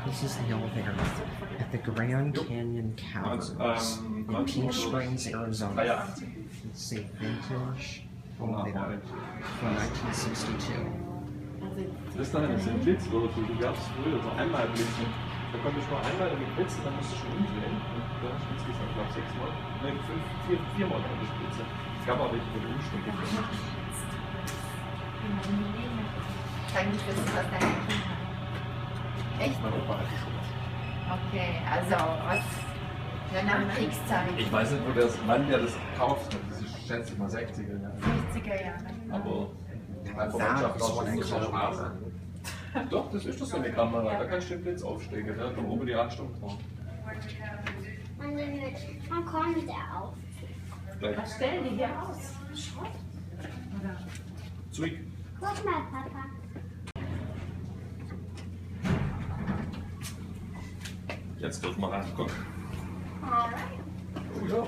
This is the elevator at the Grand Canyon Caverns in Peach Springs, Arizona. Let's see, vintage elevator from 1962. Das da sind Blitzwürfel, du gab's früher so einmal blitzen. Da konnte ich nur einmal damit blitzen, dann musste ich schon umdrehen. Und da habe ich insgesamt, glaube ich, 6 Mal, nein, 4 Mal konnte ich blitzen. Es gab auch welche, wo die Umschläge drin. Eigentlich wissen das deine Kinder. Echt? Mein Opa hatte sowas. Okay, also was der Nachkriegszeit. Ich weiß nicht, wann der das gekauft hat. Das ist, schätze ich mal, 60er Jahre. 60er Jahre. Aber meine Verwandtschaft auch schon so Spaß. Doch, das ist doch so eine Kamera. Da kannst du den Blitz aufstecken. Da kommt oben die Ansturm drauf. Wann kommt der auf? Was stellen die hier aus? Schrott? Oder? Zurück. Guck mal, Papa. Jetzt dürfen wir reingucken. Alright. Oh ja.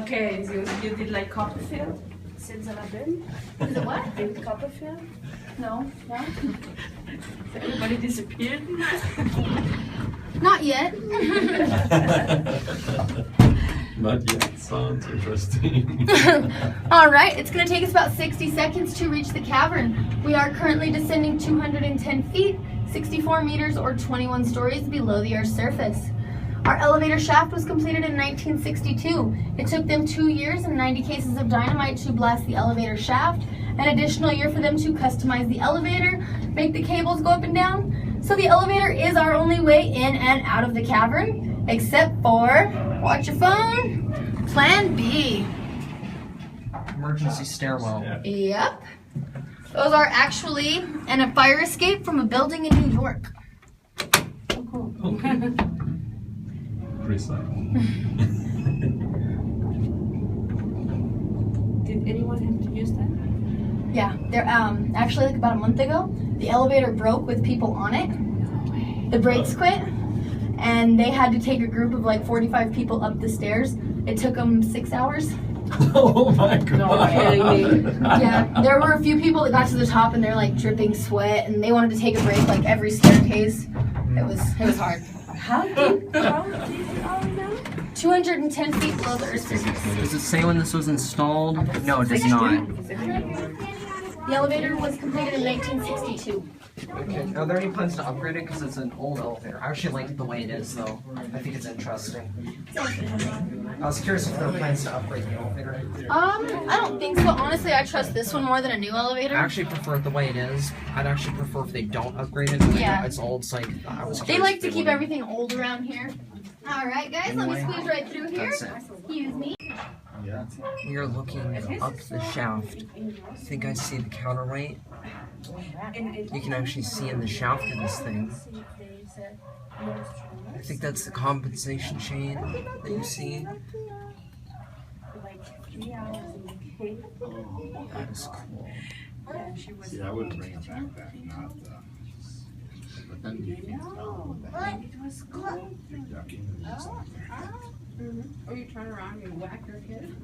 Okay, so you did like Copperfield since I've been? Is it what? David Copperfield? No? No? So everybody disappeared? Not yet. Not yet. Sounds interesting. Alright, it's going to take us about 60 seconds to reach the cavern. We are currently descending 210 feet, 64 meters or 21 stories below the Earth's surface. Our elevator shaft was completed in 1962. It took them 2 years and 90 cases of dynamite to blast the elevator shaft, an additional year for them to customize the elevator, make the cables go up and down. So the elevator is our only way in and out of the cavern, except for, watch your phone, Plan B. Emergency stairwell. Yep. Those are actually a fire escape from a building in New York. Did anyone have to use that? Yeah, they're actually like about a month ago, the elevator broke with people on it. The brakes quit, and they had to take a group of like 45 people up the stairs. It took them 6 hours. Oh my god. No, kidding me. Yeah, there were a few people that got to the top and they're like dripping sweat, and they wanted to take a break like every staircase. It was hard. How deep are we now? 210 feet below the Earth's surface. Does it say when this was installed? No, it does not. The elevator was completed in 1962. Okay. Are there any plans to upgrade it? Because it's an old elevator. I actually like it the way it is, though. I think it's interesting. I was curious if there were plans to upgrade the elevator. I don't think so. Honestly, I trust this one more than a new elevator. I actually prefer it the way it is. I'd actually prefer if they don't upgrade it. Yeah. It's old, so I was curious. They like if to keep would. everything old around here. All right, guys, let me squeeze right through here. That's it. Excuse me. We are looking up the shaft. I think I see the counterweight. You can actually see in the shaft of this thing. I think that's the compensation chain that you see. That is cool. See, I would bring it back then, not but then you can tell that you're ducking and just like that. Or you turn around and whack your kid?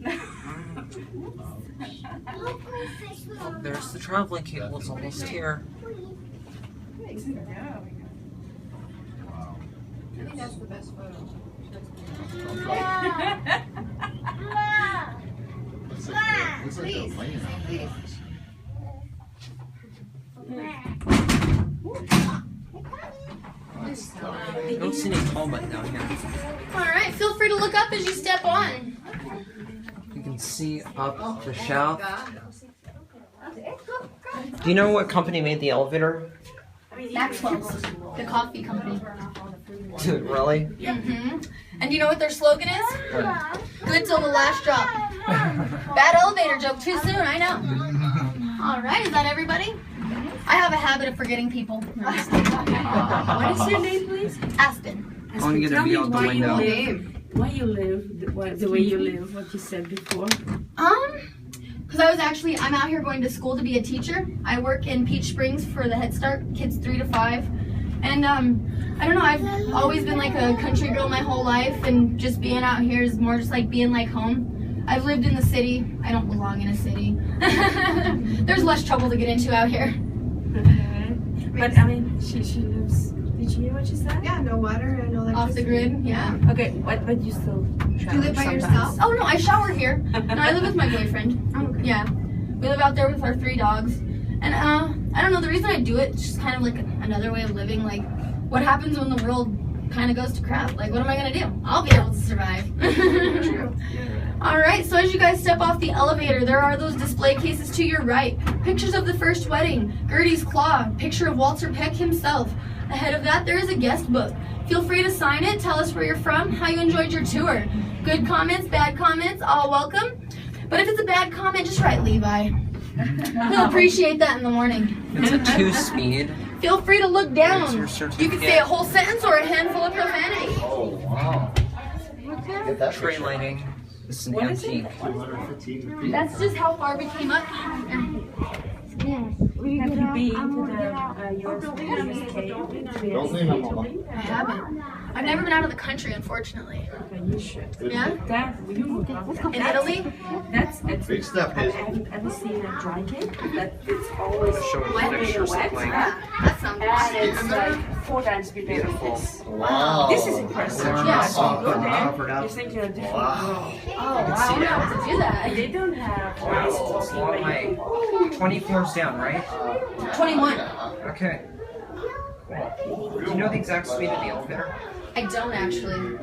Oh, there's the traveling cable. It's almost here. Yeah. Wow. I think that's the best photo. Looks like they're laying out there. I don't see any call button down here. All right, feel free to look up as you step on. You can see up the shaft. Do you know what company made the elevator? Maxwell's, the coffee company. Dude, really? Mm-hmm. And you know what their slogan is? Good till the last drop. Bad elevator joke too soon, I know. All right, is that everybody? I have a habit of forgetting people. What is your name, please? Aspen. I want to get a Tell me view out the why you window. live. Why you live the way you live, what you said before. Because I'm out here going to school to be a teacher. I work in Peach Springs for the Head Start, kids 3 to 5. And I don't know, I've always been like a country girl my whole life, and just being out here is more just like being like home. I've lived in the city. I don't belong in a city. There's less trouble to get into out here. But I mean, she lives. Did you hear what she said? Yeah, no water and no electricity. Off the grid, yeah. Okay, but you still. Do you live by sometimes. yourself? Oh no, I shower here. No, I live with my boyfriend. Oh, okay. Yeah, we live out there with our 3 dogs, and I don't know. The reason I do it, it's just kind of like another way of living. Like, what happens when the world kind of goes to crap? Like, what am I gonna do? I'll be able to survive. All right. So as you guys step off the elevator, there are those display cases to your right. Pictures of the first wedding, Gertie's claw, picture of Walter Peck himself. Ahead of that, there is a guest book. Feel free to sign it. Tell us where you're from, how you enjoyed your tour. Good comments, bad comments, all welcome. But if it's a bad comment, just write Levi. We'll appreciate that in the morning. It's a 2-speed. Feel free to look down. Here's your You certificate. can say a whole sentence or a handful of profanity. Oh, wow. Tray lighting. This is an antique. That's just how far we came up. Yes. Have you been to the US cave? Don't leave them alone. I haven't. I've never been out of the country, unfortunately. You should. Yeah? That you In Italy? That's Big step, I Hazel. haven't ever seen a dry cake. That it's always Show me Wet? the pictures wet. of like Yeah, that sounds And it's good. like 4 times bigger than beautiful. this. Wow. This is impressive. Yeah. You go there, Covered up. you think you're a different Wow. world. Oh, wow. I don't know how to do that. They don't have Wow, ice it's a long talking way. like 20 floors down, right? 21. Okay. Cool. Do you know the exact speed of the elevator? I don't actually.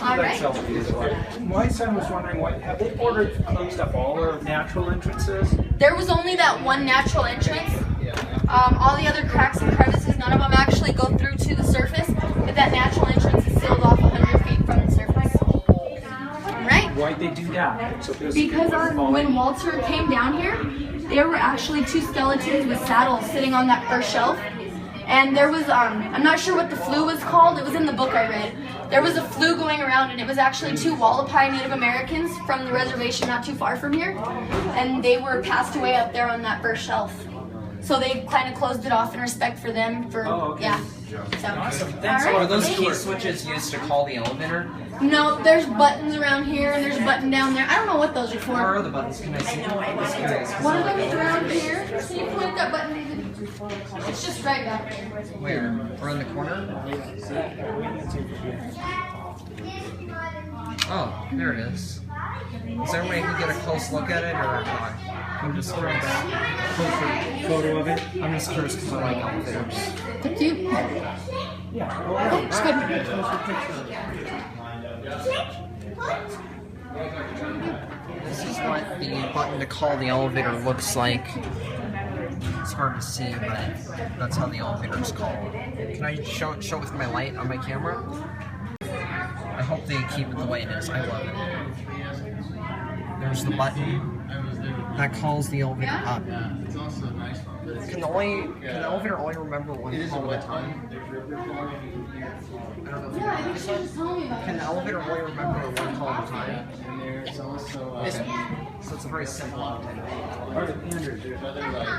All right. My son was wondering, have they closed up all their natural entrances? There was only that one natural entrance. All the other cracks and crevices, none of them actually go through to the surface. But that natural entrance is sealed off 100 feet from the surface. All right. Why'd they do that? So there's Because when Walter came down here, there were actually 2 skeletons with saddles sitting on that first shelf. And there was, I'm not sure what the flu was called. It was in the book I read. There was a flu going around, and it was actually 2 Wallapai Native Americans from the reservation not too far from here. And they were passed away up there on that first shelf. So they kind of closed it off in respect for them. Yeah. So, Awesome. Thanks. all right. Are those Thank key you. switches used to call the elevator? No, there's buttons around here, and there's a button down there. I don't know what those are Where for. are the buttons? Can I see them? One of them is around here. Can you point that button, David? It's just right back there. Where? Around the corner? Oh, there it is. Is there a way you can get a close look at it, or not? I'm just curious. Photo of it? I'm just curious because I like elevators. Thank you. Yeah. It's This is what the button to call the elevator looks like. It's hard to see, but that's how the elevator is called. Can I show it with my light on my camera? I hope they keep it the way it is. I love it. There's the button that calls the elevator up. Can the elevator only remember one call at a time? I don't know. Yeah, I think she was telling me about Can the elevator only remember one call at a time? And there's also So it's a very simple update. Andrew, there's other like